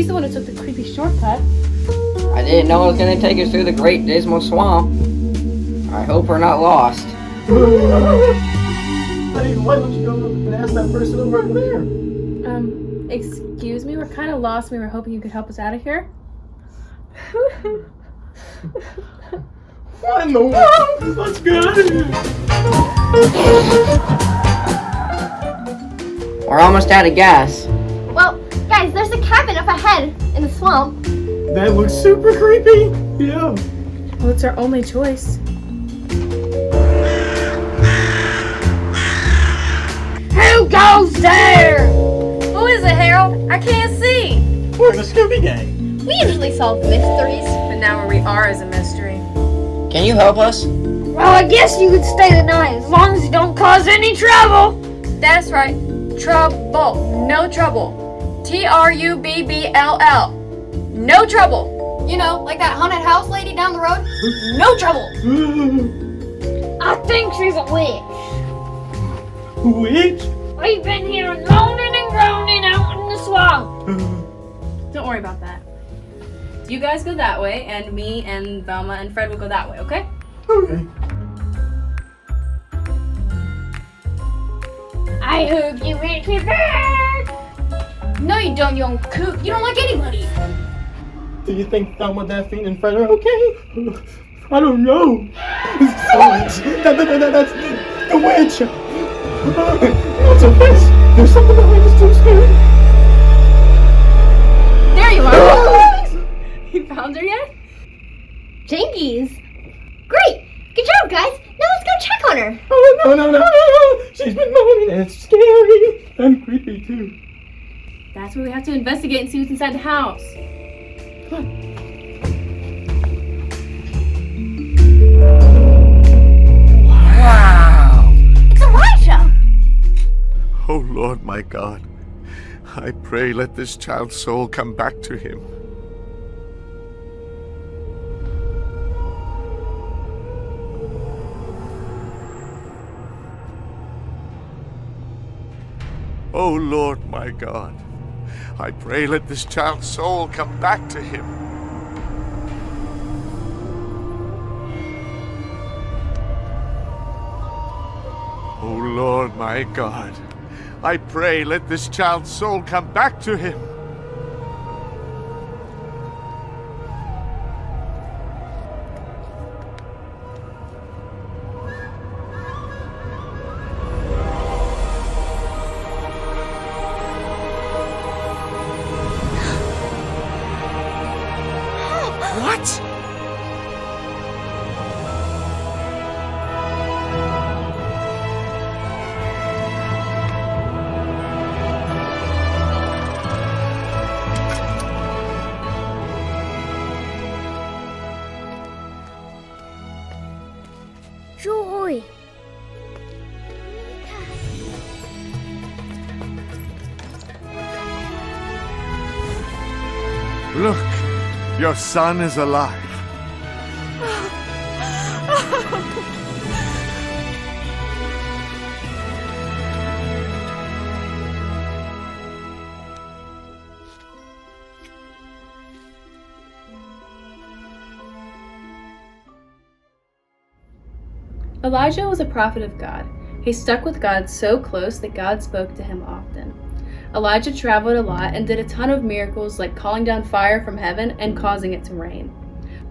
He's the one who took the creepy shortcut. I didn't know it was gonna take us through the Great Dismal Swamp. I hope we're not lost. Hey, why don't you go and ask that person over there? Excuse me, we're kind of lost. We were hoping you could help us out of here. What in the world? Let's get out of here. We're almost out of gas. Well, guys, there's a cabin up ahead in the swamp. That looks super creepy. Yeah. Well, it's our only choice. Who goes there? Who is it, Harold? I can't see. We're the Scooby Gang. We usually solve mysteries. But now where we are is a mystery. Can you help us? Well, I guess you could stay the night as long as you don't cause any trouble. That's right. Trouble. No trouble. T-R-U-B-B-L-L. No trouble. You know, like that haunted house lady down the road. No trouble. I think she's a witch. Witch? We've been here moaning and groaning out in the swamp. Don't worry about that. You guys go that way, and me and Velma and Fred will go that way, okay? Okay. I hope you make me back. No, you don't, you old coot. You don't like anybody. Do you think Thelma, Daphne, and Fred are okay? I don't know. That's the witch. What's a face? There's something behind us too scary. There you are! You found her yet? Jinkies. Great. Good job, guys. Now let's go check on her. Oh, no. She's been moaning and it's scary and creepy too. That's where we have to investigate and see what's inside the house. Wow! It's Elijah. Oh Lord my God, I pray let this child's soul come back to him. Oh Lord my God, I pray let this child's soul come back to him. Oh Lord my God, I pray let this child's soul come back to him. What? Joy. Look, your son is alive. Elijah was a prophet of God. He stuck with God so close that God spoke to him often. Elijah traveled a lot and did a ton of miracles like calling down fire from heaven and causing it to rain.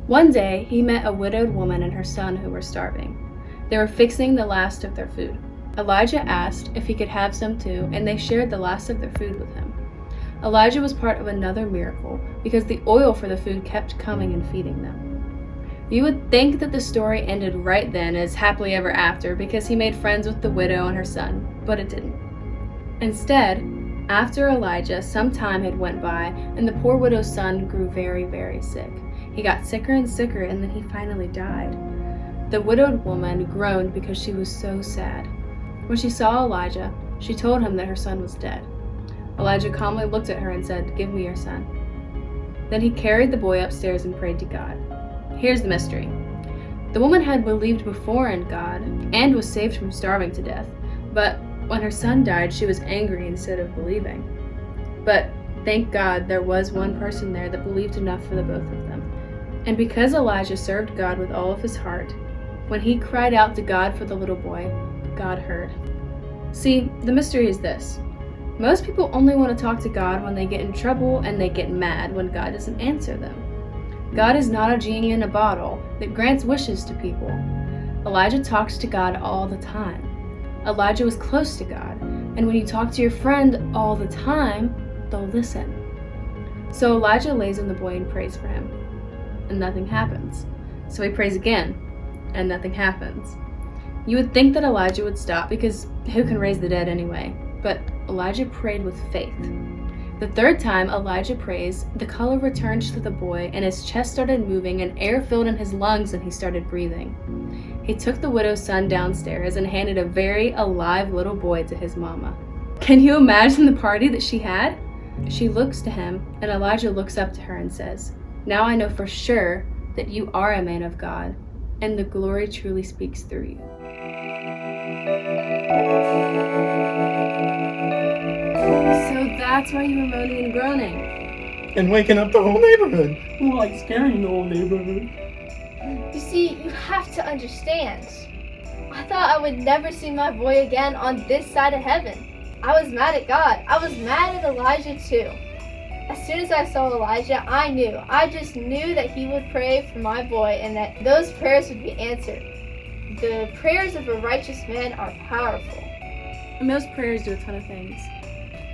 One day, he met a widowed woman and her son who were starving. They were fixing the last of their food. Elijah asked if he could have some too, and they shared the last of their food with him. Elijah was part of another miracle because the oil for the food kept coming and feeding them. You would think that the story ended right then as happily ever after because he made friends with the widow and her son, but it didn't. Instead, after Elijah, some time had went by and the poor widow's son grew very, very sick. He got sicker and sicker and then he finally died. The widowed woman groaned because she was so sad. When she saw Elijah, she told him that her son was dead. Elijah calmly looked at her and said, "Give me your son." Then he carried the boy upstairs and prayed to God. Here's the mystery. The woman had believed before in God and was saved from starving to death, but when her son died, she was angry instead of believing. But thank God there was one person there that believed enough for the both of them. And because Elijah served God with all of his heart, when he cried out to God for the little boy, God heard. See, the mystery is this. Most people only want to talk to God when they get in trouble and they get mad when God doesn't answer them. God is not a genie in a bottle that grants wishes to people. Elijah talks to God all the time. Elijah was close to God, and when you talk to your friend all the time, they'll listen. So Elijah lays on the boy and prays for him, and nothing happens. So he prays again, and nothing happens. You would think that Elijah would stop because who can raise the dead anyway? But Elijah prayed with faith. The third time Elijah prays, the color returned to the boy and his chest started moving and air filled in his lungs and he started breathing. He took the widow's son downstairs and handed a very alive little boy to his mama. Can you imagine the party that she had? She looks to him and Elijah looks up to her and says, "Now I know for sure that you are a man of God and the glory truly speaks through you." So that's why you were moaning and groaning. And waking up the whole neighborhood. Like scaring the whole neighborhood. You see, you have to understand. I thought I would never see my boy again on this side of heaven. I was mad at God. I was mad at Elijah too. As soon as I saw Elijah, I just knew that he would pray for my boy and that those prayers would be answered. The prayers of a righteous man are powerful. And those prayers do a ton of things.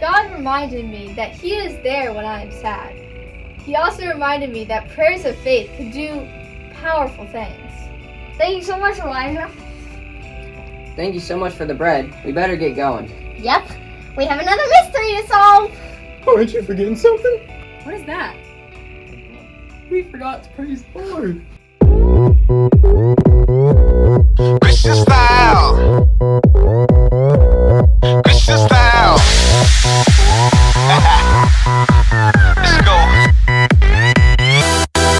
God reminded me that he is there when I am sad. He also reminded me that prayers of faith could do powerful things. Thank you so much, Elijah. Thank you so much for the bread. We better get going. Yep, we have another mystery to solve. Oh, aren't you forgetting something? What is that? We forgot to praise the Lord. Christian style. Christian style. Let's go.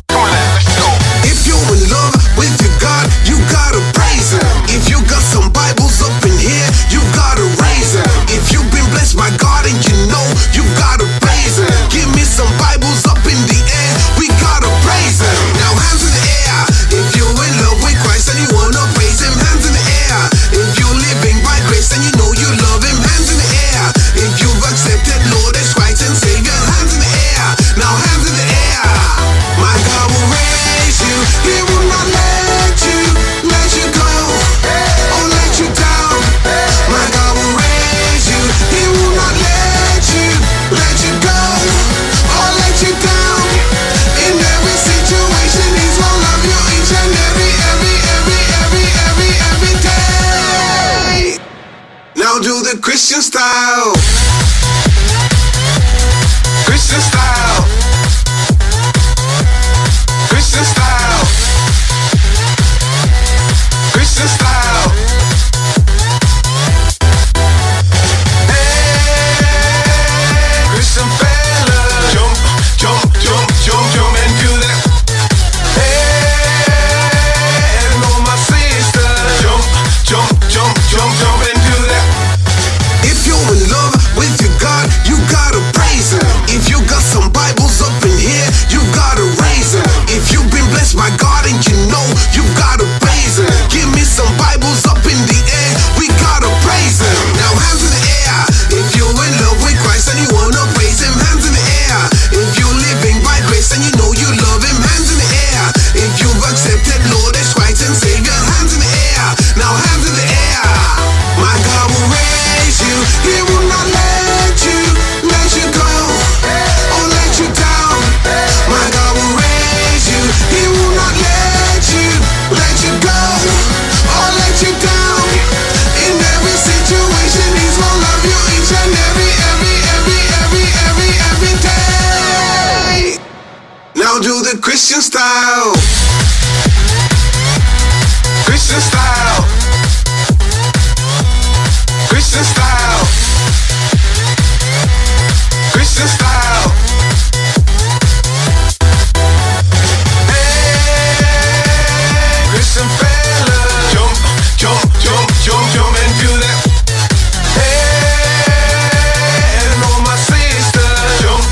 Come on now, let's go. If you're in love with your God, you gotta praise Him. If you got some Bibles up in here, you gotta raise Him. If you've been blessed by God and you know, you gotta praise Him. Give me some Bibles up in the air, we gotta praise Him. Now hands in the air, if you're in love with Christ and you wanna praise Him. Hands in the air, if you're living by grace and you know you love Him. Hands in the air, if you've accepted Lord as Christ and Savior. Hands in the air, now hands in the air. My God will raise you, He will not let you go, or let you down. My God will raise you, He will not let you go, or let you down. In every situation, He's gonna love you each and every day. Now do the Christian style. Christian style. Christian style. Christian style. Hey, Christian fella. Jump, jump, jump, jump, jump and do that. Hey, and all my sisters. Jump, jump, jump, jump, jump and do that. If you're in love with your God, you gotta praise Him. If you got some Bibles up in here, you gotta raise Him. If you've been blessed by God and you know, you gotta praise Him. Give me some Bibles up in the air, we gotta praise Him. Now hands in the air, if you're in love with Christ and you wanna praise Him. Hands in the air, if you're living by grace and you know you love Him. Hands in the air, if you've accepted Lord as Christ and Savior. Hands in the air, now hands in the air. My God will raise you, He will not let you go, or let you down. My God will raise you, He will not let you go, or let you down. In every situation, He's gonna love you each and every day. Now do the Christian style. Christian style. Christian style. Christian style. Hey, Christian fella. Jump, jump, jump, jump, jump and do that. Hey, and all my sisters. Jump,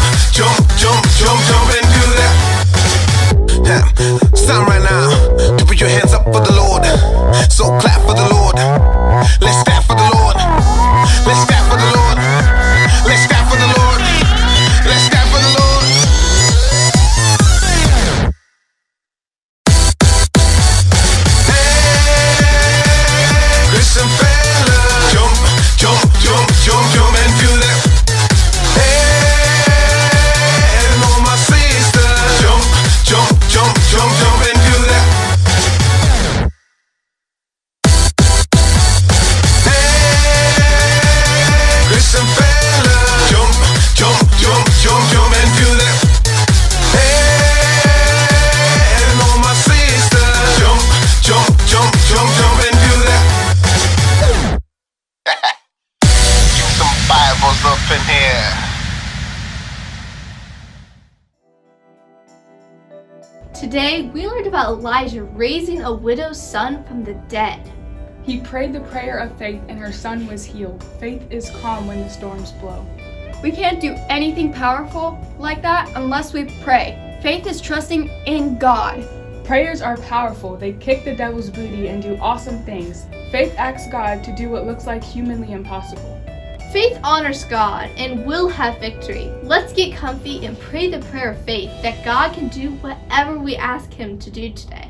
Today, we learned about Elijah raising a widow's son from the dead. He prayed the prayer of faith and her son was healed. Faith is calm when the storms blow. We can't do anything powerful like that unless we pray. Faith is trusting in God. Prayers are powerful. They kick the devil's booty and do awesome things. Faith asks God to do what looks like humanly impossible. Faith honors God and will have victory. Let's get comfy and pray the prayer of faith that God can do whatever we ask Him to do today.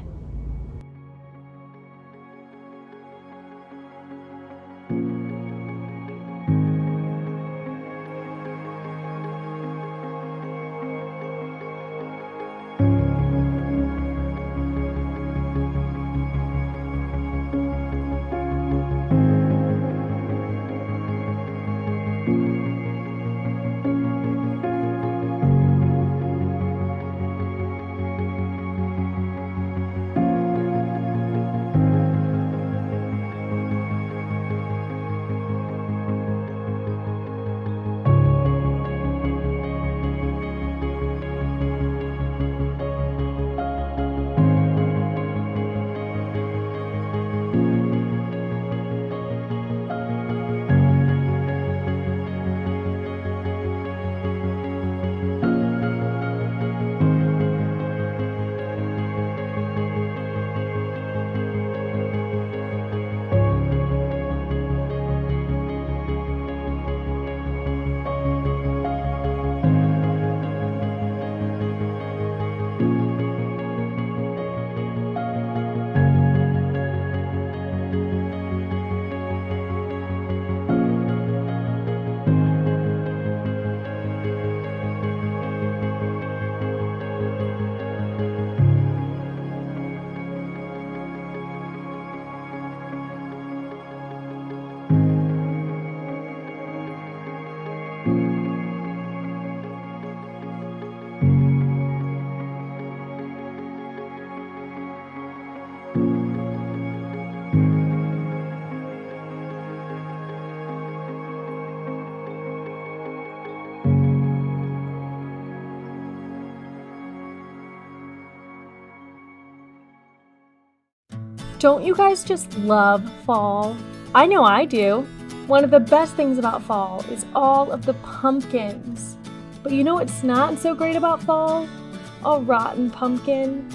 Don't you guys just love fall? I know I do. One of the best things about fall is all of the pumpkins. But you know what's not so great about fall? A rotten pumpkin.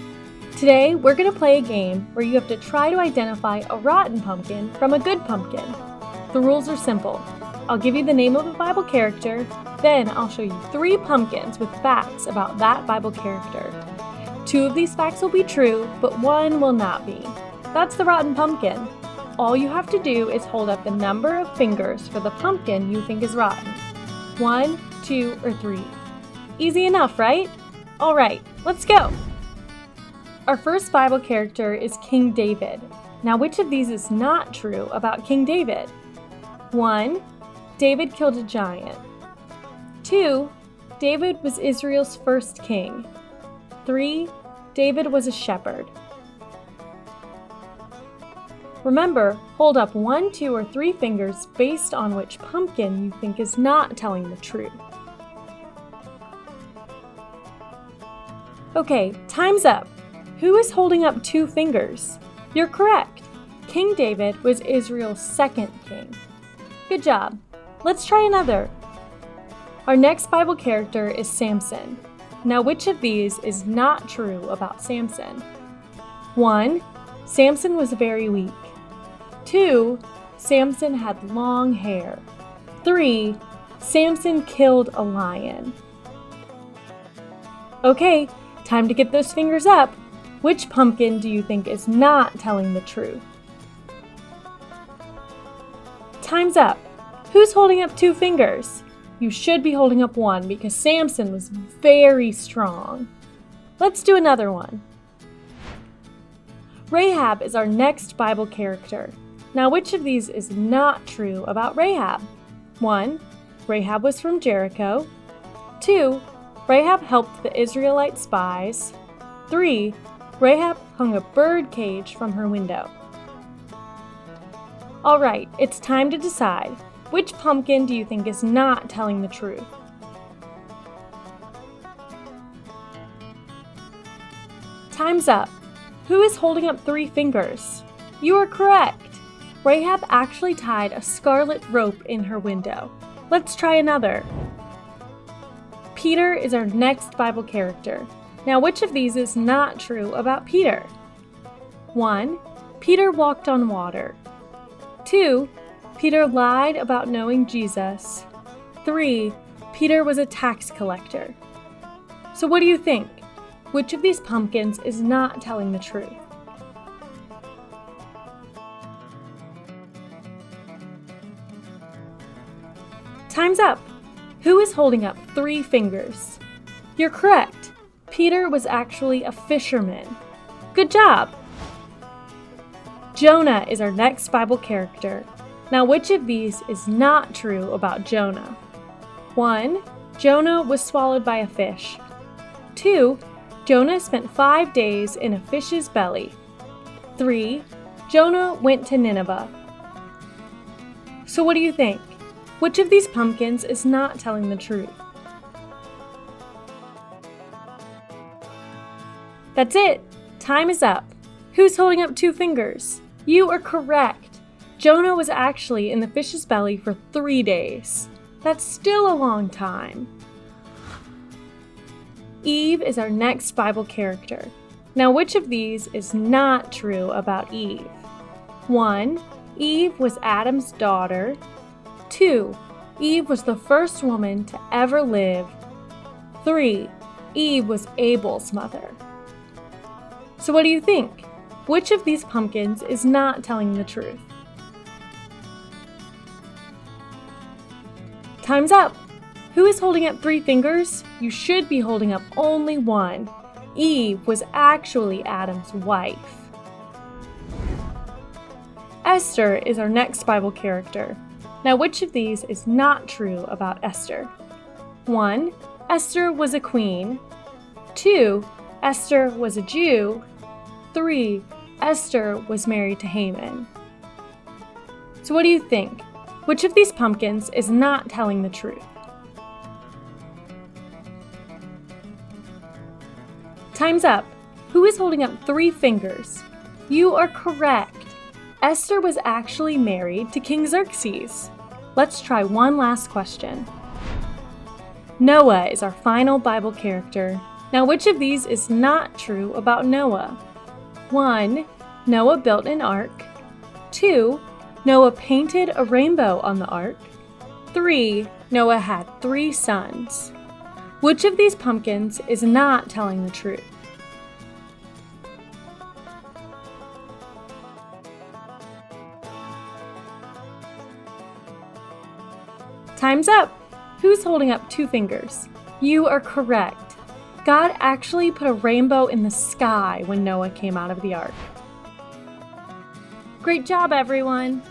Today, we're going to play a game where you have to try to identify a rotten pumpkin from a good pumpkin. The rules are simple. I'll give you the name of a Bible character, then I'll show you 3 pumpkins with facts about that Bible character. 2 of these facts will be true, but 1 will not be. That's the rotten pumpkin. All you have to do is hold up the number of fingers for the pumpkin you think is rotten. 1, 2, or 3. Easy enough, right? All right, let's go. Our first Bible character is King David. Now, which of these is not true about King David? 1, David killed a giant. 2, David was Israel's first king. 3, David was a shepherd. Remember, hold up 1, 2, or 3 fingers based on which pumpkin you think is not telling the truth. Okay, time's up. Who is holding up 2 fingers? You're correct. King David was Israel's second king. Good job. Let's try another. Our next Bible character is Samson. Now, which of these is not true about Samson? 1, Samson was very weak. 2, Samson had long hair. 3, Samson killed a lion. Okay, time to get those fingers up. Which pumpkin do you think is not telling the truth? Time's up. Who's holding up 2 fingers? You should be holding up 1 because Samson was very strong. Let's do another one. Rahab is our next Bible character. Now, which of these is not true about Rahab? 1, Rahab was from Jericho. 2, Rahab helped the Israelite spies. 3, Rahab hung a bird cage from her window. All right, it's time to decide. Which pumpkin do you think is not telling the truth? Time's up. Who is holding up 3 fingers? You are correct. Rahab actually tied a scarlet rope in her window. Let's try another. Peter is our next Bible character. Now, which of these is not true about Peter? 1. Peter walked on water. 2. Peter lied about knowing Jesus. 3. Peter was a tax collector. So what do you think? Which of these pumpkins is not telling the truth? Time's up. Who is holding up 3 fingers? You're correct. Peter was actually a fisherman. Good job! Jonah is our next Bible character. Now, which of these is not true about Jonah? 1. Jonah was swallowed by a fish. 2. Jonah spent 5 days in a fish's belly. 3. Jonah went to Nineveh. So what do you think? Which of these pumpkins is not telling the truth? That's it! Time is up. Who's holding up 2 fingers? You are correct. Jonah was actually in the fish's belly for 3 days. That's still a long time. Eve is our next Bible character. Now, which of these is not true about Eve? 1. Eve was Adam's daughter. 2. Eve was the first woman to ever live. 3. Eve was Abel's mother. So what do you think? Which of these pumpkins is not telling the truth? Time's up! Who is holding up 3 fingers? You should be holding up only 1. Eve was actually Adam's wife. Esther is our next Bible character. Now, which of these is not true about Esther? 1. Esther was a queen. 2. Esther was a Jew. 3. Esther was married to Haman. So what do you think? Which of these pumpkins is not telling the truth? Time's up. Who is holding up 3 fingers? You are correct. Esther was actually married to King Xerxes. Let's try one last question. Noah is our final Bible character. Now, which of these is not true about Noah? 1. Noah built an ark. 2. Noah painted a rainbow on the ark. 3. Noah had 3 sons. Which of these pumpkins is not telling the truth? Time's up! Who's holding up 2 fingers? You are correct. God actually put a rainbow in the sky when Noah came out of the ark. Great job, everyone!